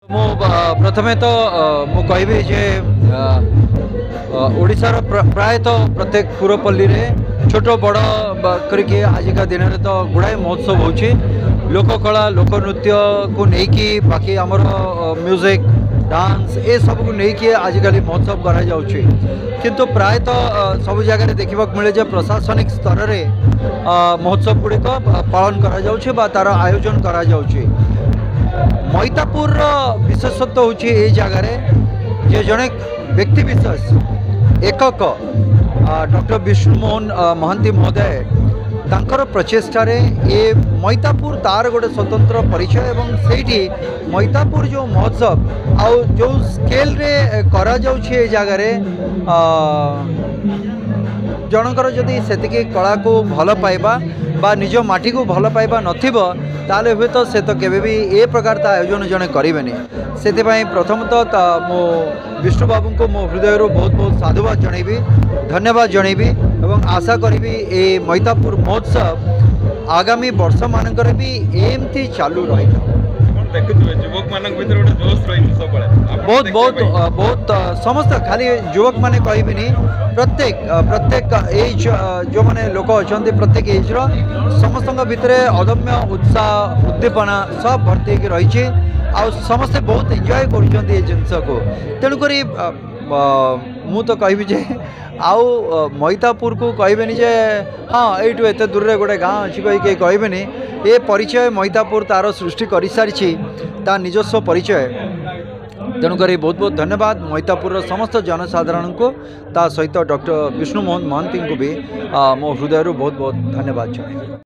ମୁଁ ପ୍ରଥମେ ତ ମୁଁ କହିବି ଯେ ଓଡ଼ିଶାର ପ୍ରାୟତଃ ପ୍ରତ୍ୟେକ ପୁରପଲ୍ଲୀରେ ଛୋଟ ବଡ଼ କରିକି ଆଜିକା ଦିନରେ ତ ଗୁଡ଼ାଏ ମହୋତ୍ସବ ହେଉଛି ଲୋକକଳା ଲୋକନୃତ୍ୟକୁ ନେଇକି ବାକି ଆମର ମ୍ୟୁଜିକ୍ डांस ए सब को लेकिन आजिकल महोत्सव कराଯାଉଛି किंतु प्रायतः सब जगह देखा मिले जे प्रशासनिक स्तर में महोत्सव गुड़िक पालन कराଯାଉଛି बा तार आयोजन कराଯାଉଛି। मैतापुर विशेषत्व होची ए जगार जे जड़े व्यक्ति विशेष एकक डॉक्टर विष्णुमोहन महांती महोदय तांकर प्रचेष्टार ए मैतापुर तार गोटे स्वतंत्र परिचय एवं सेठी मैतापुर जो महोत्सव आउ जो स्केल रे करा जाउछि ए जगार जनकर जदि सेतिकी कला को भल पाइबा बा निज माटी को भल पाइबा नथिबो ताले हुए तो से तो केबे भी ए प्रकार ता आयोजन जने करिवेनी सेतिबाई प्रथमतः मो विष्णु बाबू को मो हृदय बहुत बहुत साधुवाद जनइबी धन्यवाद जनइबी एवं आशा करी ए मैतापुर महोत्सव आगामी वर्ष मानकर भी एमती चालू रही बहुत बहुत बहुत समस्त खाली युवक माने कहबिनी प्रत्येक प्रत्येक एज जो माने लोक अच्छा प्रत्येक एज समस्त भितर अदम्य उत्साह उद्दीपना सब भर्ती रही समस्ते बहुत एंजॉय कर जिनस को तेणुक मु तो कहबी जे आउ मैतापुर को कहबेनी जे हाँ यू एत दूर रे गोटे गाँव अच्छी कही कहबेनी ये परिचय मैतापुर तार सृष्टि कर सारी ता निजस्व परिचय तेणुक बहुत बहुत धन्यवाद मैतापुर समस्त जनसाधारण को ता सहित डॉक्टर विष्णुमोहन महांती को भी मो हृदय बहुत बहुत धन्यवाद जनाए।